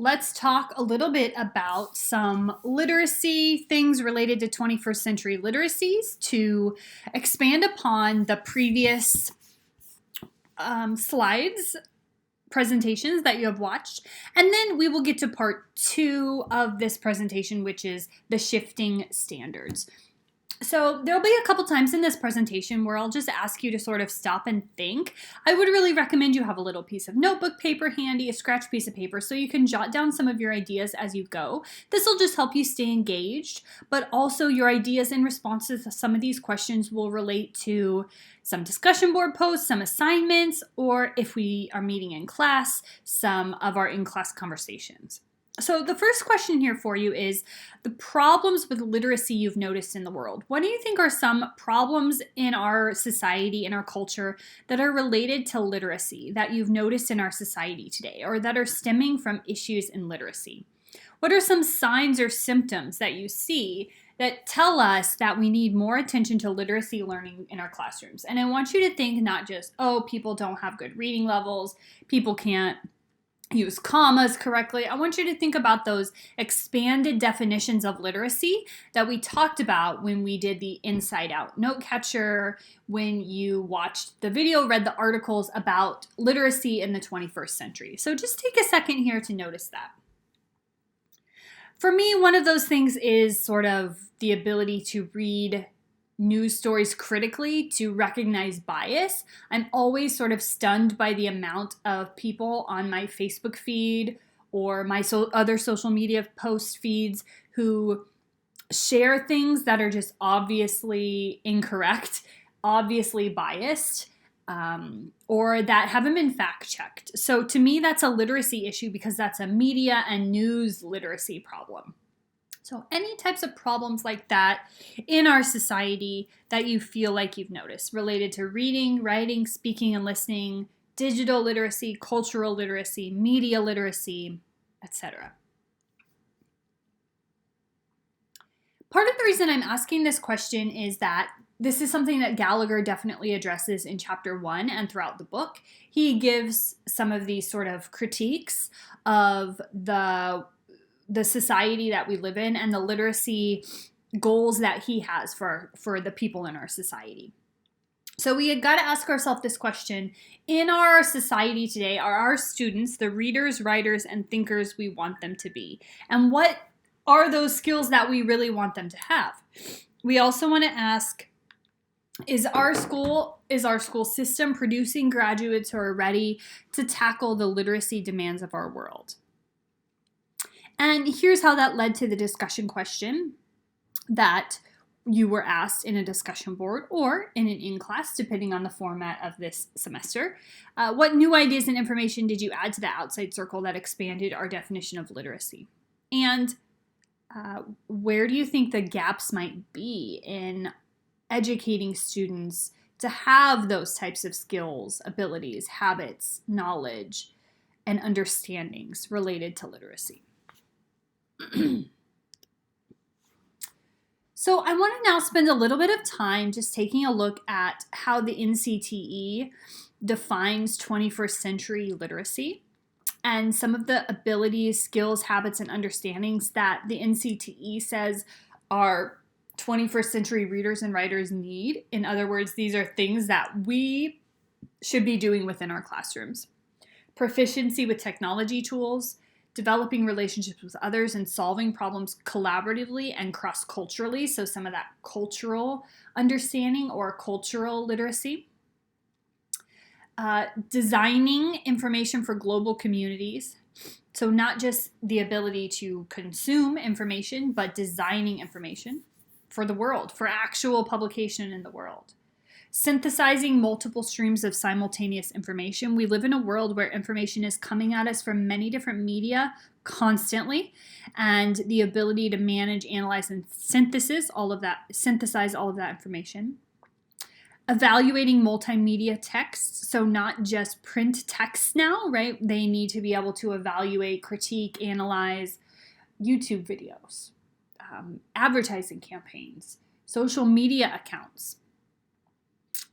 let's talk a little bit about some literacy things related to 21st century literacies to expand upon the previous slides presentations that you have watched. And then we will get to part 2 of this presentation, which is the shifting standards. So there'll be a couple times in this presentation where I'll just ask you to sort of stop and think. I would really recommend you have a little piece of notebook paper handy, a scratch piece of paper, so you can jot down some of your ideas as you go. This will just help you stay engaged, but also your ideas and responses to some of these questions will relate to some discussion board posts, some assignments, or if we are meeting in class, some of our in-class conversations. So the first question here for you is the problems with literacy you've noticed in the world. What do you think are some problems in our society, in our culture, that are related to literacy that you've noticed in our society today, or that are stemming from issues in literacy? What are some signs or symptoms that you see that tell us that we need more attention to literacy learning in our classrooms? And I want you to think not just, oh, people don't have good reading levels, people can't use commas correctly. I want you to think about those expanded definitions of literacy that we talked about when we did the Inside Out note catcher, when you watched the video, read the articles about literacy in the 21st century. So just take a second here to notice that. For me, one of those things is sort of the ability to read news stories critically, to recognize bias. I'm always sort of stunned by the amount of people on my Facebook feed or my other social media post feeds who share things that are just obviously incorrect, obviously biased, or that haven't been fact checked. So to me, that's a literacy issue because that's a media and news literacy problem. So any types of problems like that in our society that you feel like you've noticed related to reading, writing, speaking and listening, digital literacy, cultural literacy, media literacy, etc. Part of the reason I'm asking this question is that this is something that Gallagher definitely addresses in chapter 1 and throughout the book. He gives some of these sort of critiques of the society that we live in and the literacy goals that he has for the people in our society. So we had got to ask ourselves this question. In our society today, are our students the readers, writers, and thinkers we want them to be? And what are those skills that we really want them to have? We also want to ask, is our school system producing graduates who are ready to tackle the literacy demands of our world? And here's how that led to the discussion question that you were asked in a discussion board or in an in-class, depending on the format of this semester. What new ideas and information did you add to the outside circle that expanded our definition of literacy? And where do you think the gaps might be in educating students to have those types of skills, abilities, habits, knowledge, and understandings related to literacy? So I want to now spend a little bit of time just taking a look at how the NCTE defines 21st century literacy and some of the abilities, skills, habits, and understandings that the NCTE says our 21st century readers and writers need. In other words, these are things that we should be doing within our classrooms. Proficiency with technology tools, developing relationships with others and solving problems collaboratively and cross-culturally, so some of that cultural understanding or cultural literacy. Designing information for global communities, so not just the ability to consume information, but designing information for the world, for actual publication in the world. Synthesizing multiple streams of simultaneous information. We live in a world where information is coming at us from many different media constantly, and the ability to manage, analyze, and synthesize all of that information. Evaluating multimedia texts, so not just print text now, right? They need to be able to evaluate, critique, analyze YouTube videos, advertising campaigns, social media accounts,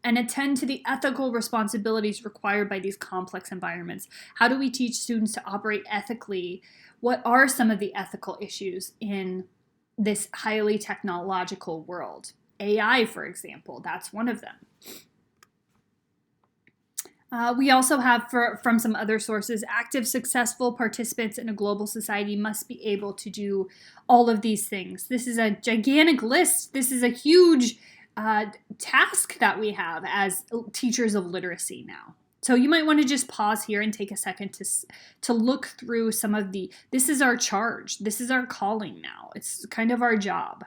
and attend to the ethical responsibilities required by these complex environments. How do we teach students to operate ethically What are some of the ethical issues in this highly technological world? AI, for example, that's one of them. We also have, from some other sources, active, successful participants in a global society must be able to do all of these things. This is a gigantic list. This is a huge task that we have as teachers of literacy now. So you might want to just pause here and take a second to look through some of this is our charge. This is our calling now. It's kind of our job.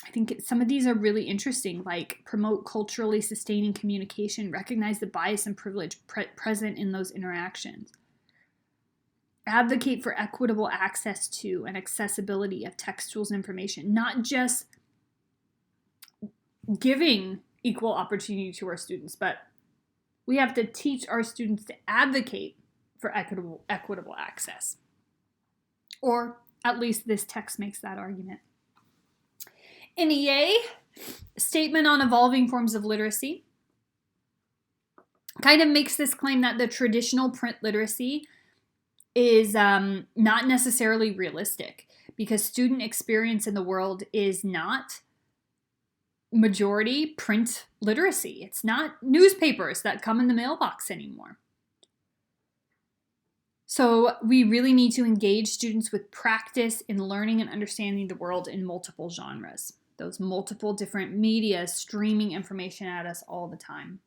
I think some of these are really interesting, like promote culturally sustaining communication, recognize the bias and privilege present in those interactions, advocate for equitable access to and accessibility of textual information, not just giving equal opportunity to our students, but we have to teach our students to advocate for equitable access. Or at least this text makes that argument. NEA, Statement on Evolving Forms of Literacy, kind of makes this claim that the traditional print literacy is not necessarily realistic because student experience in the world is not majority print literacy. It's not newspapers that come in the mailbox anymore. So we really need to engage students with practice in learning and understanding the world in multiple genres. Those multiple different media streaming information at us all the time.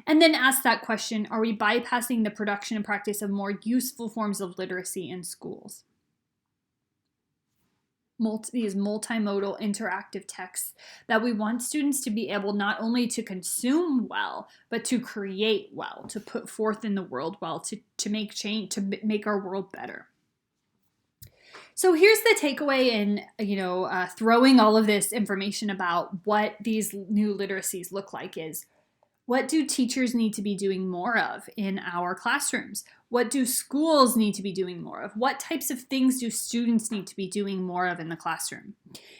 And then ask that question, are we bypassing the production and practice of more useful forms of literacy in schools? These multimodal interactive texts that we want students to be able not only to consume well, but to create well, to put forth in the world well, to make change, to make our world better. So here's the takeaway in, throwing all of this information about what these new literacies look like is, what do teachers need to be doing more of in our classrooms? What do schools need to be doing more of? What types of things do students need to be doing more of in the classroom?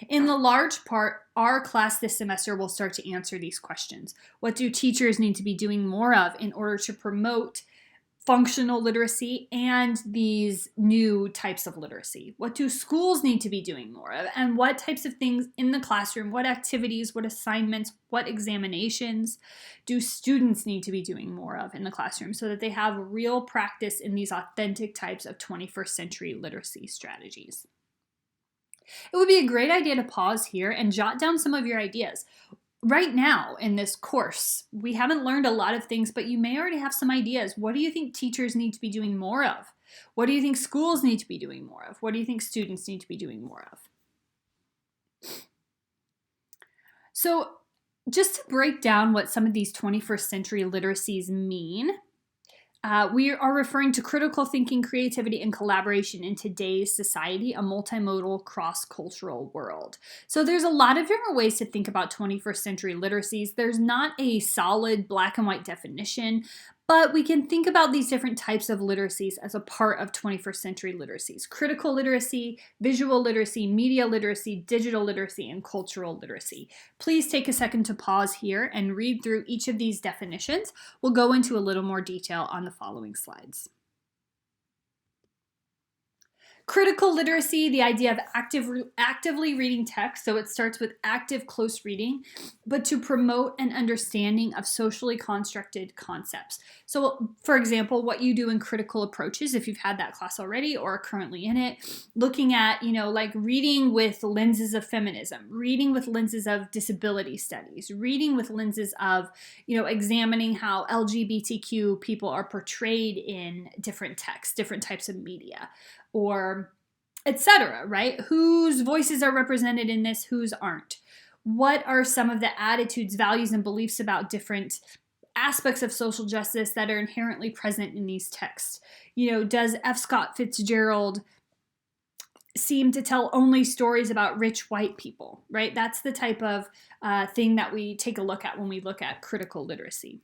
In the large part, our class this semester will start to answer these questions. What do teachers need to be doing more of in order to promote functional literacy and these new types of literacy? What do schools need to be doing more of? And what types of things in the classroom, what activities, what assignments, what examinations do students need to be doing more of in the classroom so that they have real practice in these authentic types of 21st century literacy strategies? It would be a great idea to pause here and jot down some of your ideas. Right now in this course, we haven't learned a lot of things, but you may already have some ideas. What do you think teachers need to be doing more of? What do you think schools need to be doing more of? What do you think students need to be doing more of? So just to break down what some of these 21st century literacies mean, we are referring to critical thinking, creativity, and collaboration in today's society, a multimodal, cross-cultural world. So there's a lot of different ways to think about 21st century literacies. There's not a solid black and white definition, but we can think about these different types of literacies as a part of 21st century literacies. Critical literacy, visual literacy, media literacy, digital literacy, and cultural literacy. Please take a second to pause here and read through each of these definitions. We'll go into a little more detail on the following slides. Critical literacy, the idea of actively reading text. So it starts with active close reading, but to promote an understanding of socially constructed concepts. So for example, what you do in critical approaches, if you've had that class already or are currently in it, looking at, like reading with lenses of feminism, reading with lenses of disability studies, reading with lenses of, examining how LGBTQ people are portrayed in different texts, different types of media, or etc., right? Whose voices are represented in this, whose aren't? What are some of the attitudes, values, and beliefs about different aspects of social justice that are inherently present in these texts? Does F. Scott Fitzgerald seem to tell only stories about rich white people, right? That's the type of thing that we take a look at when we look at critical literacy.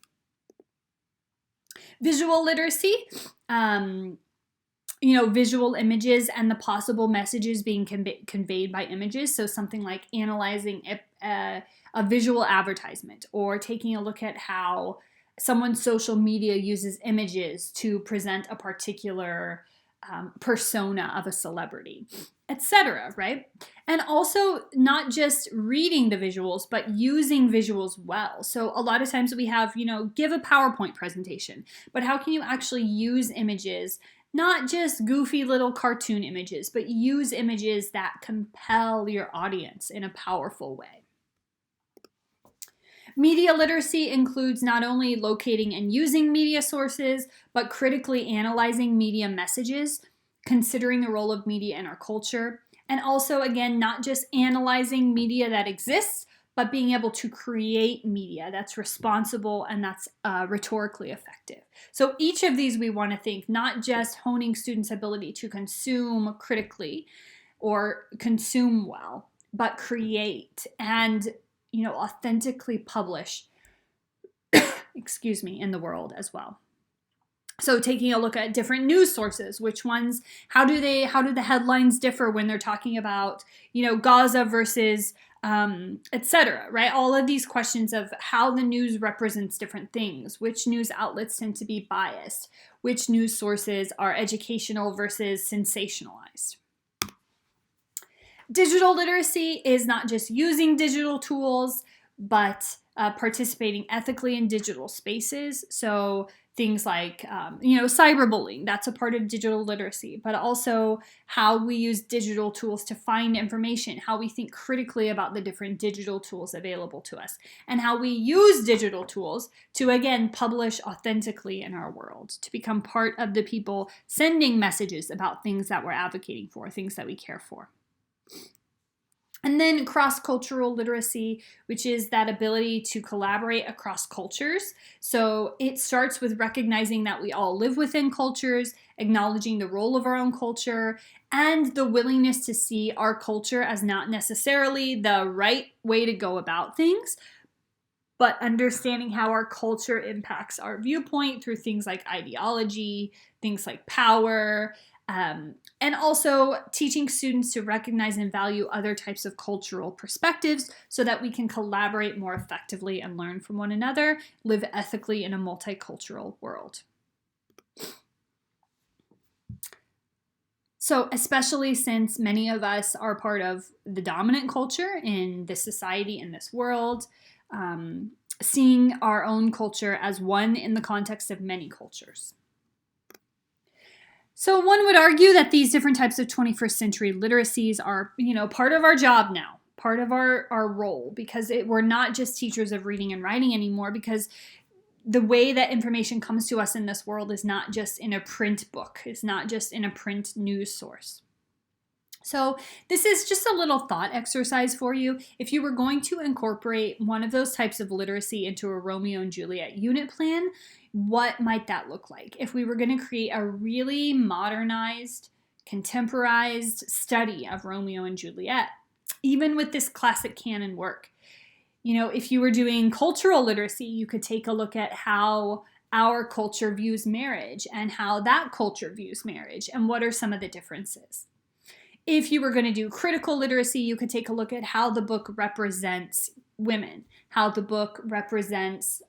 Visual literacy, visual images and the possible messages being conveyed by images. So something like analyzing a visual advertisement or taking a look at how someone's social media uses images to present a particular persona of a celebrity, etc., right? And also not just reading the visuals, but using visuals well. So a lot of times we have, give a PowerPoint presentation, but how can you actually use images, not just goofy little cartoon images, but use images that compel your audience in a powerful way? Media literacy includes not only locating and using media sources, but critically analyzing media messages, considering the role of media in our culture, and also, again, not just analyzing media that exists, but being able to create media that's responsible and that's rhetorically effective. So each of these we want to think not just honing students' ability to consume critically or consume well, but create and authentically publish, in the world as well. So taking a look at different news sources, which ones, how do the headlines differ when they're talking about, Gaza versus, etc., right? All of these questions of how the news represents different things, which news outlets tend to be biased, which news sources are educational versus sensationalized. Digital literacy is not just using digital tools, but participating ethically in digital spaces. So things like, cyberbullying, that's a part of digital literacy, but also how we use digital tools to find information, how we think critically about the different digital tools available to us, and how we use digital tools to, again, publish authentically in our world, to become part of the people sending messages about things that we're advocating for, things that we care for. And then cross-cultural literacy, which is that ability to collaborate across cultures. So it starts with recognizing that we all live within cultures, acknowledging the role of our own culture, and the willingness to see our culture as not necessarily the right way to go about things, but understanding how our culture impacts our viewpoint through things like ideology, things like power, and also teaching students to recognize and value other types of cultural perspectives so that we can collaborate more effectively and learn from one another, live ethically in a multicultural world. So especially since many of us are part of the dominant culture in this society, in this world, seeing our own culture as one in the context of many cultures. So one would argue that these different types of 21st century literacies are, part of our job now, part of our role, because we're not just teachers of reading and writing anymore, because the way that information comes to us in this world is not just in a print book. It's not just in a print news source. So this is just a little thought exercise for you. If you were going to incorporate one of those types of literacy into a Romeo and Juliet unit plan, what might that look like? If we were going to create a really modernized, contemporized study of Romeo and Juliet, even with this classic canon work, if you were doing cultural literacy, you could take a look at how our culture views marriage and how that culture views marriage and what are some of the differences. If you were going to do critical literacy, you could take a look at how the book represents women, how the book represents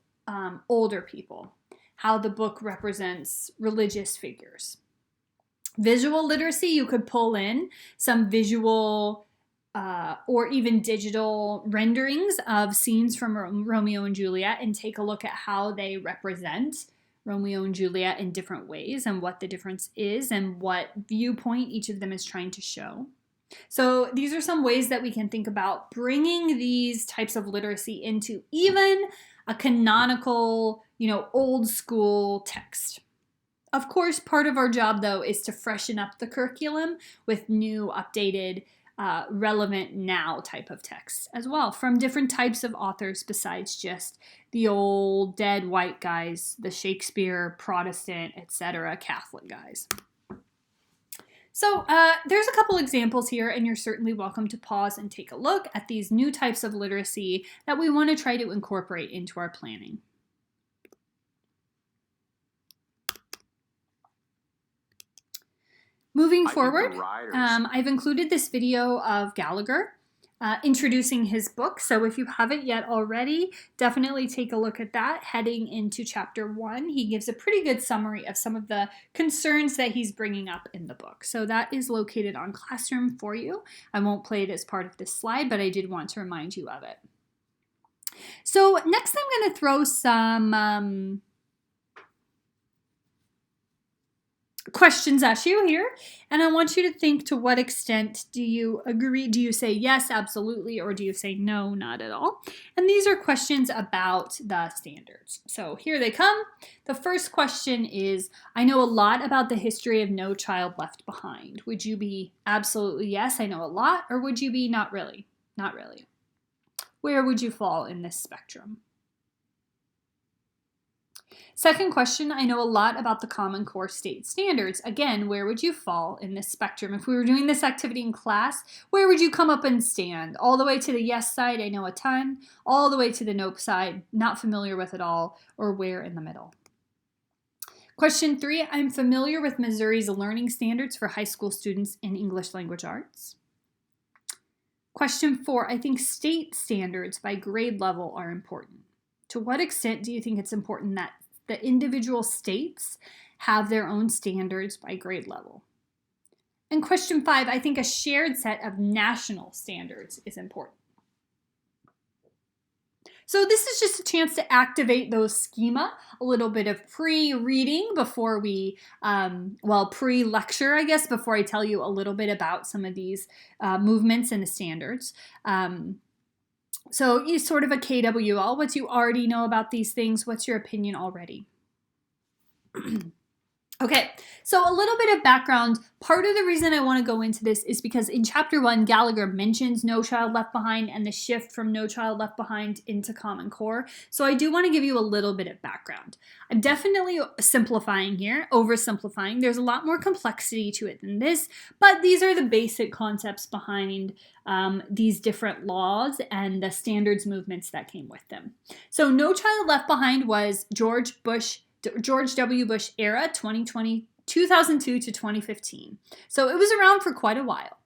older people, how the book represents religious figures. Visual literacy, you could pull in some visual or even digital renderings of scenes from Romeo and Juliet and take a look at how they represent Romeo and Juliet in different ways and what the difference is and what viewpoint each of them is trying to show. So these are some ways that we can think about bringing these types of literacy into even a canonical, old school text. Of course, part of our job, though, is to freshen up the curriculum with new, updated, relevant now type of text as well from different types of authors besides just the old dead white guys, the Shakespeare, Protestant, etc., Catholic guys. So there's a couple examples here, and you're certainly welcome to pause and take a look at these new types of literacy that we want to try to incorporate into our planning. Moving forward, I've included this video of Gallagher introducing his book. So if you haven't yet already, definitely take a look at that. Heading into chapter 1, he gives a pretty good summary of some of the concerns that he's bringing up in the book. So that is located on Classroom for you. I won't play it as part of this slide, but I did want to remind you of it. So next I'm going to throw some questions at you here, and I want you to think, to what extent do you agree? Do you say yes, absolutely, or do you say no, not at all? And these are questions about the standards. So here they come. The first question is, I know a lot about the history of No Child Left Behind. Would you be absolutely yes, I know a lot, or would you be not really? Not really. Where would you fall in this spectrum? Second question, I know a lot about the Common Core state standards. Again, where would you fall in this spectrum? If we were doing this activity in class, where would you come up and stand? All the way to the yes side, I know a ton, all the way to the nope side, not familiar with it all, or where in the middle? Question 3, I'm familiar with Missouri's learning standards for high school students in English language arts. Question 4, I think state standards by grade level are important. To what extent do you think it's important that the individual states have their own standards by grade level? And question 5, I think a shared set of national standards is important. So this is just a chance to activate those schema, a little bit of pre-reading before we, pre-lecture, I guess, before I tell you a little bit about some of these movements and the standards. So it's sort of a KWL. What do you already know about these things? What's your opinion already? Okay, so a little bit of background. Part of the reason I want to go into this is because in chapter 1, Gallagher mentions No Child Left Behind and the shift from No Child Left Behind into Common Core. So I do want to give you a little bit of background. I'm definitely simplifying here, oversimplifying. There's a lot more complexity to it than this, but these are the basic concepts behind these different laws and the standards movements that came with them. So No Child Left Behind was George W. Bush era, 2002 to 2015. So it was around for quite a while.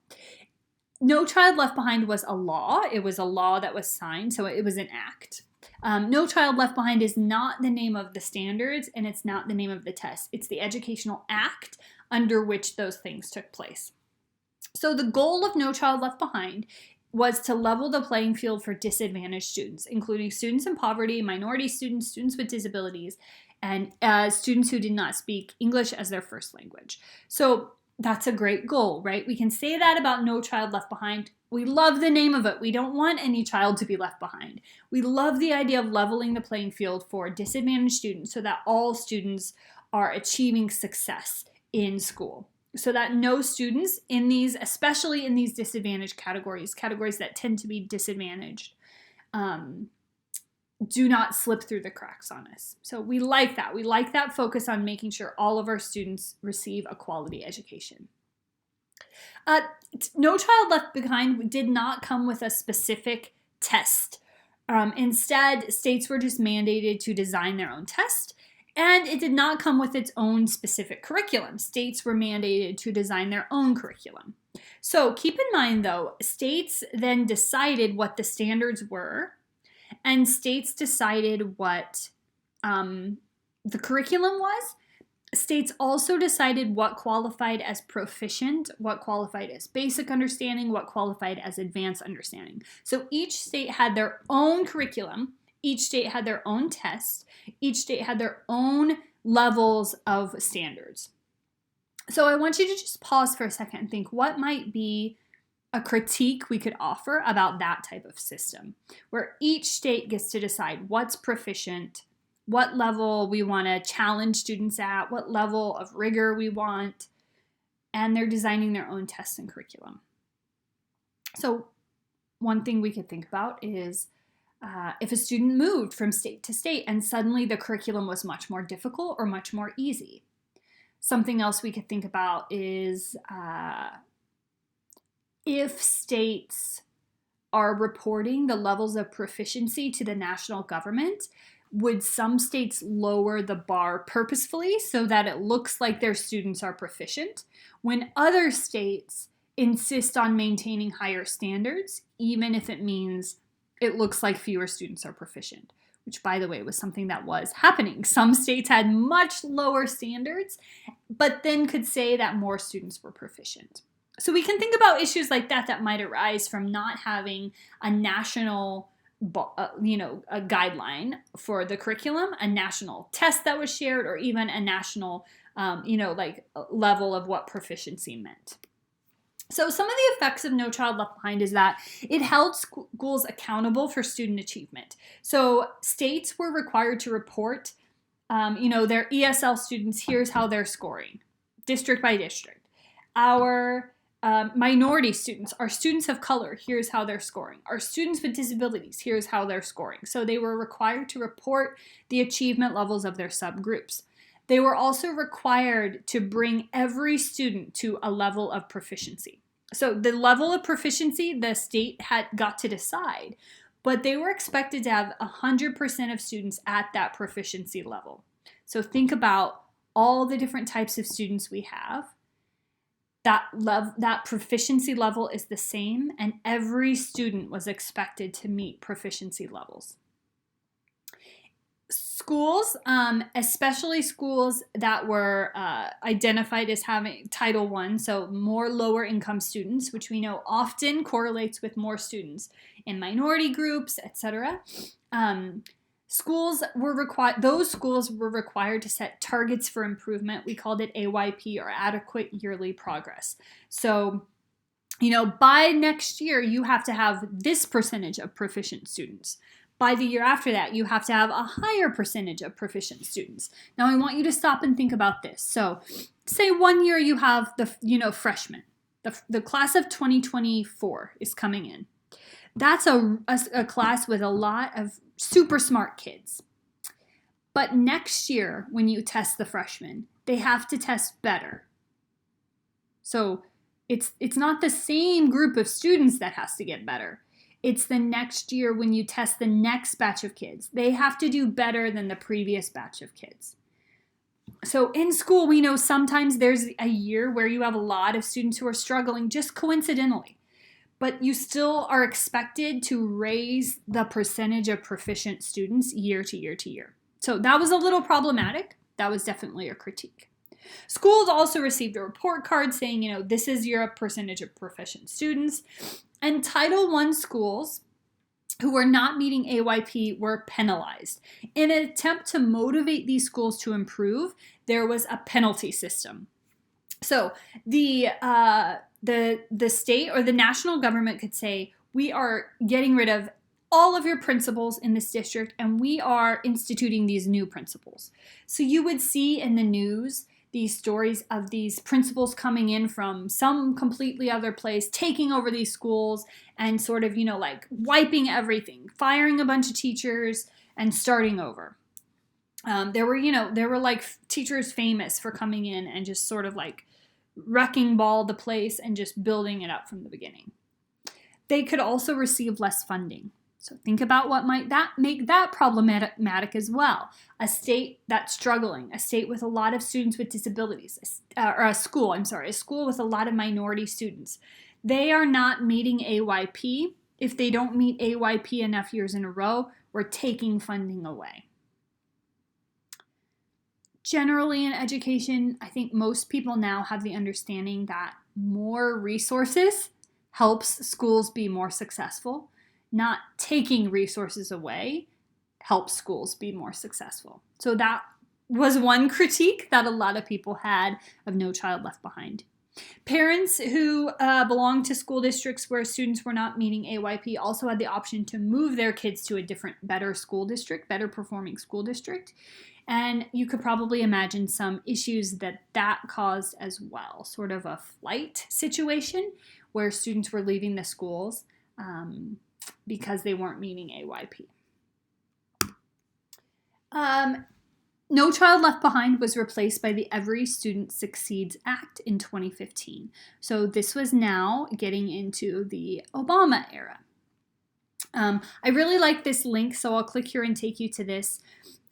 No Child Left Behind was a law. It was a law that was signed, so it was an act. No Child Left Behind is not the name of the standards, and it's not the name of the test. It's the educational act under which those things took place. So the goal of No Child Left Behind was to level the playing field for disadvantaged students, including students in poverty, minority students, students with disabilities, and students who did not speak English as their first language. So that's a great goal, right? We can say that about No Child Left Behind. We love the name of it. We don't want any child to be left behind. We love the idea of leveling the playing field for disadvantaged students so that all students are achieving success in school. So that no students in these, especially in these disadvantaged categories that tend to be disadvantaged, do not slip through the cracks on us. So we like that. We like that focus on making sure all of our students receive a quality education. No Child Left Behind did not come with a specific test. Instead, states were just mandated to design their own test, and it did not come with its own specific curriculum. States were mandated to design their own curriculum. So keep in mind, though, states then decided what the standards were, and states decided what the curriculum was. States also decided what qualified as proficient, what qualified as basic understanding, what qualified as advanced understanding. So each state had their own curriculum, each state had their own test, each state had their own levels of standards. So I want you to just pause for a second and think, what might be a critique we could offer about that type of system, where each state gets to decide what's proficient, what level we want to challenge students at, what level of rigor we want, and they're designing their own tests and curriculum. So one thing we could think about is if a student moved from state to state and suddenly the curriculum was much more difficult or much more easy. Something else we could think about is if states are reporting the levels of proficiency to the national government, would some states lower the bar purposefully so that it looks like their students are proficient, when other states, insist on maintaining higher standards, even if it means it looks like fewer students are proficient, which, by the way, was something that was happening. Some states had much lower standards, but then could say that more students were proficient. So we can think about issues like that might arise from not having a national a guideline for the curriculum, a national test that was shared, or even a national level of what proficiency meant. So some of the effects of No Child Left Behind is that it held schools accountable for student achievement. So states were required to report, their ESL students, here's how they're scoring, district by district. Our minority students, our students of color, here's how they're scoring. Our students with disabilities, here's how they're scoring. So they were required to report the achievement levels of their subgroups. They were also required to bring every student to a level of proficiency. So the level of proficiency the state had got to decide, but they were expected to have 100% of students at that proficiency level. So think about all the different types of students we have. That proficiency level is the same, and every student was expected to meet proficiency levels. Schools, especially schools that were identified as having Title I, so more lower income students, which we know often correlates with more students in minority groups, etc. Those schools were required to set targets for improvement. We called it AYP, or adequate yearly progress. So, by next year, you have to have this percentage of proficient students. By the year after that, you have to have a higher percentage of proficient students. Now, I want you to stop and think about this. So, say one year you have the freshmen. The class of 2024 is coming in. That's a class with a lot of super smart kids. But next year, when you test the freshmen, they have to test better. So it's not the same group of students that has to get better. It's the next year when you test the next batch of kids. They have to do better than the previous batch of kids. So in school, we know sometimes there's a year where you have a lot of students who are struggling just coincidentally. But you still are expected to raise the percentage of proficient students year to year to year. So that was a little problematic. That was definitely a critique. Schools also received a report card saying, this is your percentage of proficient students. And Title I schools who were not meeting AYP were penalized. In an attempt to motivate these schools to improve, there was a penalty system. So the state or the national government could say, we are getting rid of all of your principals in this district, and we are instituting these new principals. So you would see in the news these stories of these principals coming in from some completely other place, taking over these schools and sort of, wiping everything, firing a bunch of teachers and starting over. There were teachers famous for coming in and just sort of wrecking ball the place and just building it up from the beginning. They could also receive less funding. So think about what might that make that problematic as well. A state that's struggling, a state with a lot of students with disabilities, a school with a lot of minority students. They are not meeting AYP. If they don't meet AYP enough years in a row, we're taking funding away. Generally in education, I think most people now have the understanding that more resources helps schools be more successful. Not taking resources away helps schools be more successful. So that was one critique that a lot of people had of No Child Left Behind. Parents who belonged to school districts where students were not meeting AYP also had the option to move their kids to a different, better performing school district. And you could probably imagine some issues that caused as well, sort of a flight situation where students were leaving the schools because they weren't meeting AYP. No Child Left Behind was replaced by the Every Student Succeeds Act in 2015. So this was now getting into the Obama era. I really like this link, so I'll click here and take you to this.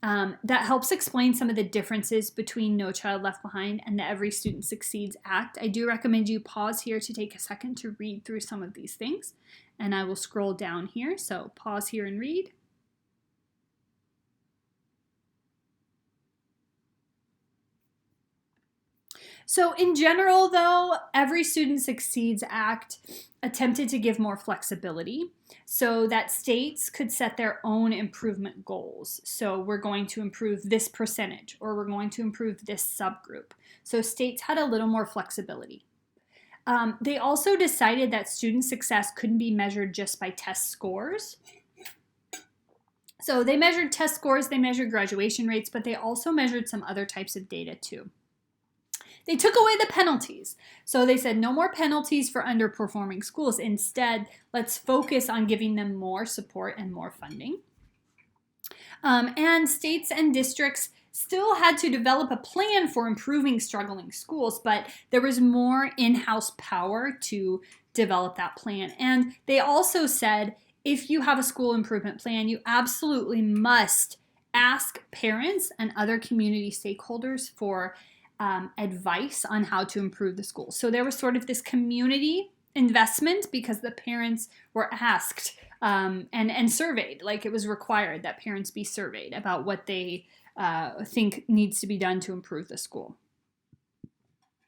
That helps explain some of the differences between No Child Left Behind and the Every Student Succeeds Act. I do recommend you pause here to take a second to read through some of these things, and I will scroll down here. So pause here and read. So in general, though, Every Student Succeeds Act attempted to give more flexibility so that states could set their own improvement goals. So we're going to improve this percentage, or we're going to improve this subgroup. So states had a little more flexibility. They also decided that student success couldn't be measured just by test scores. So they measured test scores, they measured graduation rates, but they also measured some other types of data too. They took away the penalties. So they said no more penalties for underperforming schools. Instead, let's focus on giving them more support and more funding. And states and districts still had to develop a plan for improving struggling schools, but there was more in-house power to develop that plan. And they also said, if you have a school improvement plan, you absolutely must ask parents and other community stakeholders for advice on how to improve the school. So there was sort of this community investment because the parents were asked and surveyed, like it was required that parents be surveyed about what they think needs to be done to improve the school.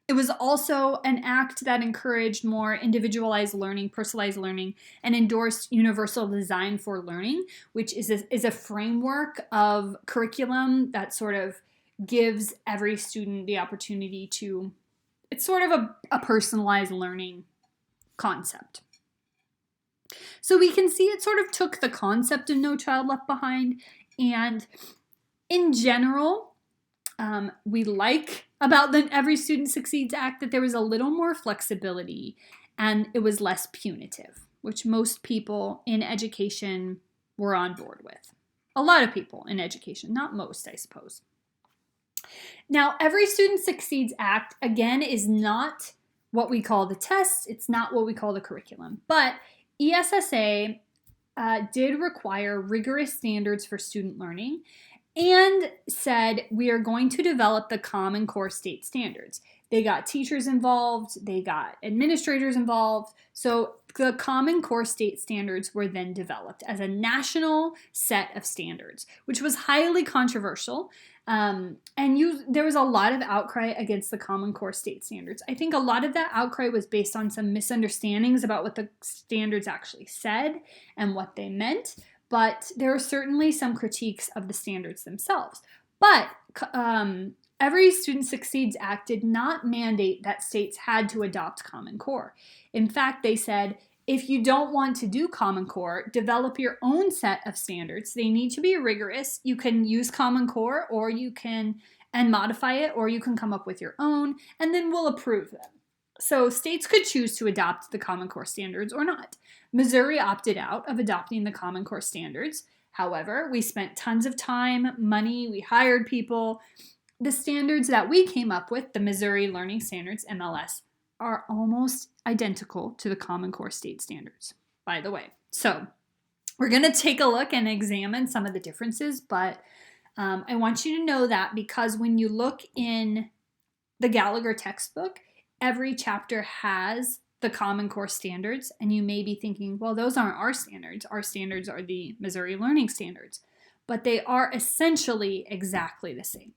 It was also an act that encouraged more individualized learning, personalized learning, and endorsed universal design for learning, which is a framework of curriculum that sort of gives every student the opportunity to, it's sort of a personalized learning concept. So we can see it sort of took the concept of No Child Left Behind, and in general, we like about the Every Student Succeeds Act that there was a little more flexibility and it was less punitive, which most people in education were on board with. A lot of people in education, not most, I suppose. Now, Every Student Succeeds Act, again, is not what we call the tests. It's not what we call the curriculum. But ESSA did require rigorous standards for student learning and said we are going to develop the Common Core state standards. They got teachers involved. They got administrators involved. So the Common Core state standards were then developed as a national set of standards, which was highly controversial. There was a lot of outcry against the Common Core state standards. I think a lot of that outcry was based on some misunderstandings about what the standards actually said and what they meant, but there are certainly some critiques of the standards themselves. But Every Student Succeeds Act did not mandate that states had to adopt Common Core. In fact, they said, if you don't want to do Common Core, develop your own set of standards. They need to be rigorous. You can use Common Core or you can modify it, or you can come up with your own, and then we'll approve them. So states could choose to adopt the Common Core standards or not. Missouri opted out of adopting the Common Core standards. However, we spent tons of time, money, we hired people. The standards that we came up with, the Missouri Learning Standards, MLS, are almost identical to the Common Core state standards, by the way. So we're going to take a look and examine some of the differences, but I want you to know that because when you look in the Gallagher textbook, every chapter has the Common Core standards, and you may be thinking, well, those aren't our standards. Our standards are the Missouri Learning Standards, but they are essentially exactly the same.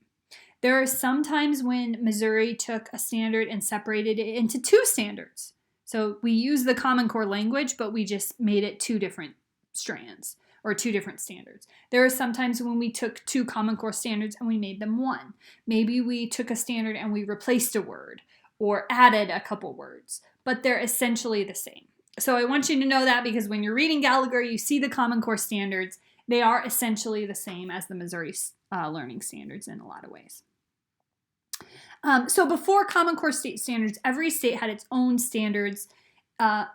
There are some times when Missouri took a standard and separated it into two standards. So we use the Common Core language, but we just made it two different strands or two different standards. There are some times when we took two Common Core standards and we made them one. Maybe we took a standard and we replaced a word or added a couple words, but they're essentially the same. So I want you to know that because when you're reading Gallagher, you see the Common Core standards. They are essentially the same as the Missouri Learning Standards in a lot of ways. So before Common Core state standards, every state had its own standards.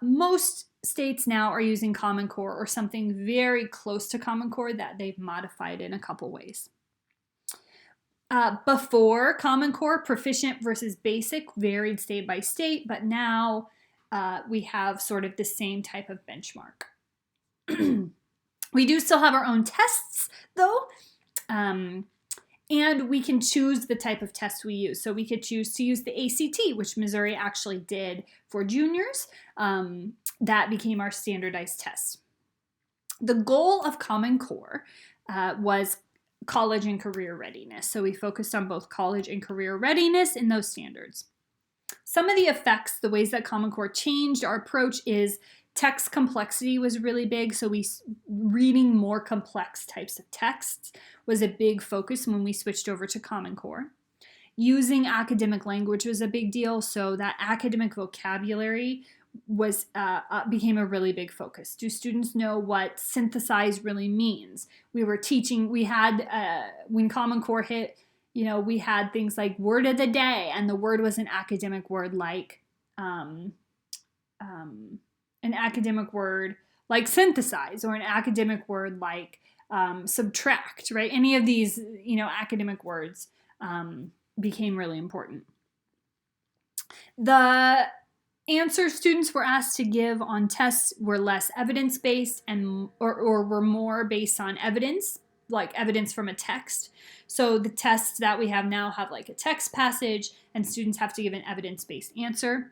Most states now are using Common Core or something very close to Common Core that they've modified in a couple ways. Before Common Core, proficient versus basic varied state by state, but now we have sort of the same type of benchmark. We do still have our own tests, though, and we can choose the type of test we use. So we could choose to use the ACT, which Missouri actually did for juniors. That became our standardized test. The goal of Common Core was college and career readiness. So we focused on both college and career readiness in those standards. Some of the effects, the ways that Common Core changed our approach is text complexity was really big. So reading more complex types of texts was a big focus when we switched over to Common Core. Using academic language was a big deal. So that academic vocabulary became a really big focus. Do students know what synthesize really means? We had, when Common Core hit, we had things like word of the day, and the word was an academic word like synthesize, or an academic word like subtract, right? Any of these, academic words became really important. The answers students were asked to give on tests were less evidence-based or were more based on evidence, like evidence from a text. So the tests that we have now have like a text passage, and students have to give an evidence-based answer.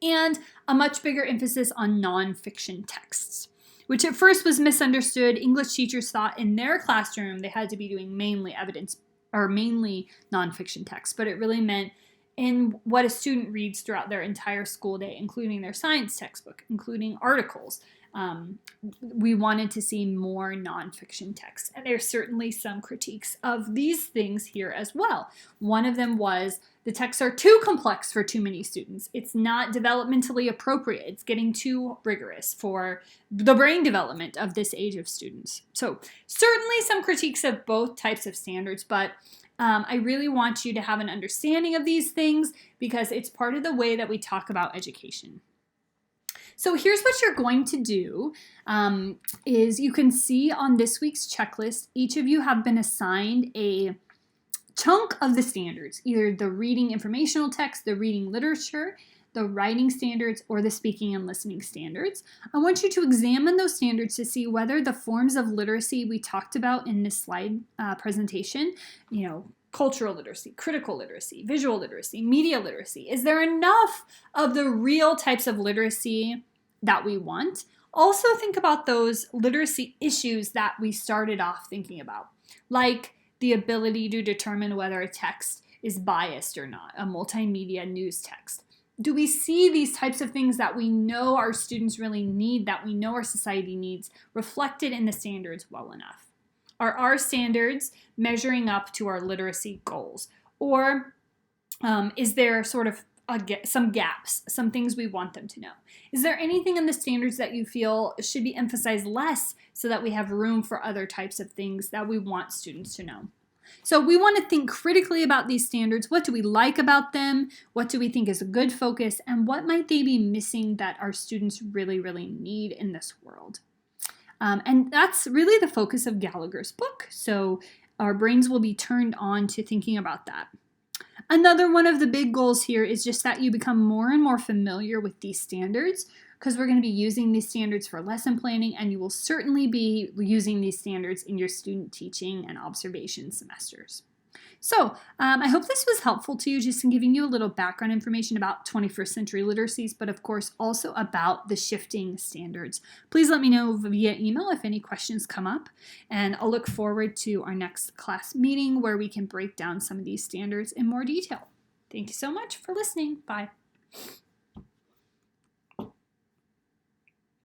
And a much bigger emphasis on nonfiction texts, which at first was misunderstood. English teachers thought in their classroom they had to be doing mainly nonfiction texts, but it really meant in what a student reads throughout their entire school day, including their science textbook, including articles. We wanted to see more nonfiction texts. And there's certainly some critiques of these things here as well. One of them was the texts are too complex for too many students. It's not developmentally appropriate. It's getting too rigorous for the brain development of this age of students. So certainly some critiques of both types of standards, but I really want you to have an understanding of these things because it's part of the way that we talk about education. So here's what you're going to do is you can see on this week's checklist, each of you have been assigned a chunk of the standards, either the reading informational text, the reading literature, the writing standards, or the speaking and listening standards. I want you to examine those standards to see whether the forms of literacy we talked about in this slide presentation, cultural literacy, critical literacy, visual literacy, media literacy, is there enough of the real types of literacy that we want? Also think about those literacy issues that we started off thinking about, like the ability to determine whether a text is biased or not, a multimedia news text. Do we see these types of things that we know our students really need, that we know our society needs, reflected in the standards well enough? Are our standards measuring up to our literacy goals? Or is there sort of some gaps, some things we want them to know? Is there anything in the standards that you feel should be emphasized less so that we have room for other types of things that we want students to know? So we want to think critically about these standards. What do we like about them? What do we think is a good focus? And what might they be missing that our students really, really need in this world? And that's really the focus of Gallagher's book. So our brains will be turned on to thinking about that. Another one of the big goals here is just that you become more and more familiar with these standards, because we're going to be using these standards for lesson planning, and you will certainly be using these standards in your student teaching and observation semesters. So I hope this was helpful to you, just in giving you a little background information about 21st century literacies, but of course also about the shifting standards. Please let me know via email if any questions come up, and I'll look forward to our next class meeting where we can break down some of these standards in more detail. Thank you so much for listening. Bye.